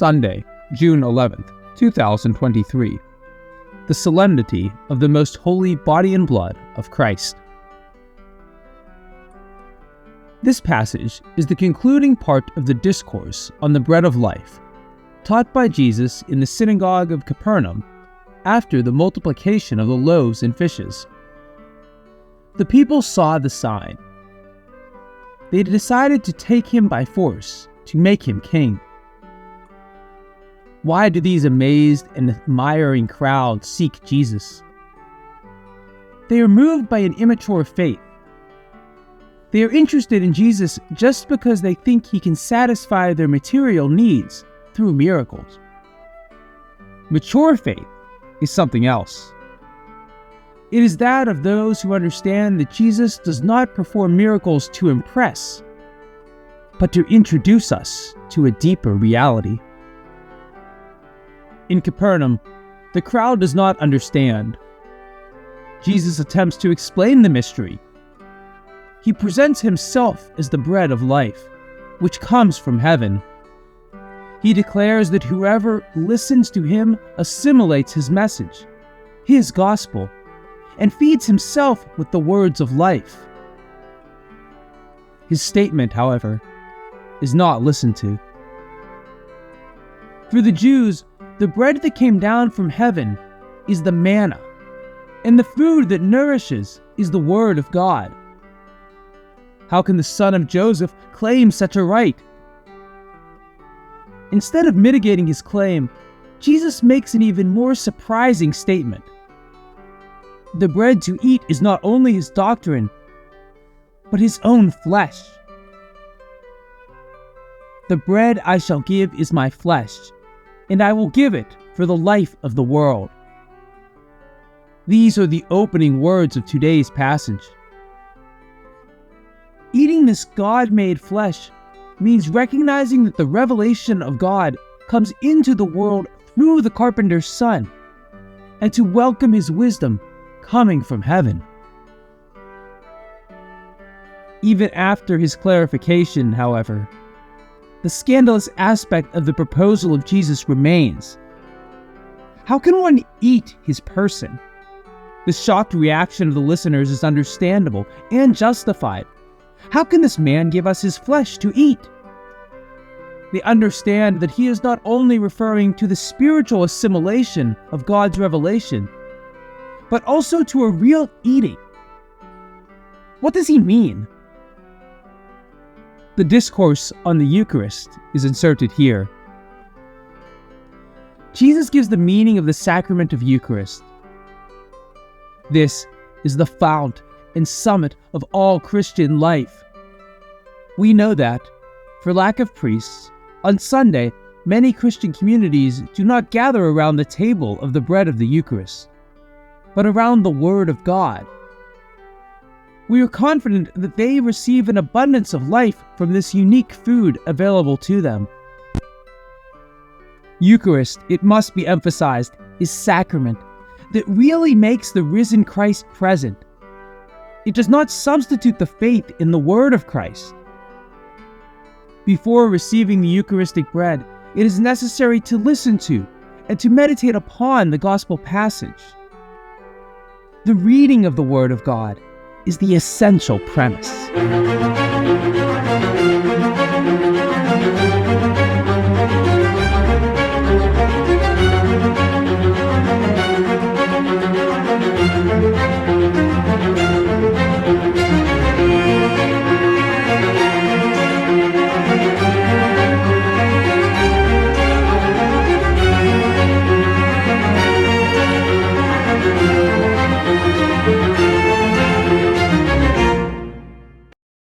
Sunday, June 11th, 2023. The Solemnity of the Most Holy Body and Blood of Christ. This passage is the concluding part of the discourse on the bread of life, taught by Jesus in the synagogue of Capernaum after the multiplication of the loaves and fishes. The people saw the sign. They decided to take him by force to make him king. Why do these amazed and admiring crowds seek Jesus? They are moved by an immature faith. They are interested in Jesus just because they think he can satisfy their material needs through miracles. Mature faith is something else. It is that of those who understand that Jesus does not perform miracles to impress, but to introduce us to a deeper reality. In Capernaum, the crowd does not understand. Jesus attempts to explain the mystery. He presents himself as the bread of life, which comes from heaven. He declares that whoever listens to him assimilates his message, his gospel, and feeds himself with the words of life. His statement, however, is not listened to. For the Jews, the bread that came down from heaven is the manna, and the food that nourishes is the word of God. How can the son of Joseph claim such a right? Instead of mitigating his claim, Jesus makes an even more surprising statement. The bread to eat is not only his doctrine, but his own flesh. The bread I shall give is my flesh, and I will give it for the life of the world. These are the opening words of today's passage. Eating this God-made flesh means recognizing that the revelation of God comes into the world through the carpenter's son, and to welcome his wisdom coming from heaven. Even after his clarification, however, the scandalous aspect of the proposal of Jesus remains. How can one eat his person? The shocked reaction of the listeners is understandable and justified. How can this man give us his flesh to eat? They understand that he is not only referring to the spiritual assimilation of God's revelation, but also to a real eating. What does he mean? The discourse on the Eucharist is inserted here. Jesus gives the meaning of the sacrament of Eucharist. This is the fount and summit of all Christian life. We know that, for lack of priests, on Sunday, many Christian communities do not gather around the table of the bread of the Eucharist, but around the Word of God. We are confident that they receive an abundance of life from this unique food available to them. Eucharist, it must be emphasized, is sacrament that really makes the risen Christ present. It does not substitute the faith in the Word of Christ. Before receiving the Eucharistic bread, it is necessary to listen to and to meditate upon the Gospel passage. The reading of the Word of God is the essential premise.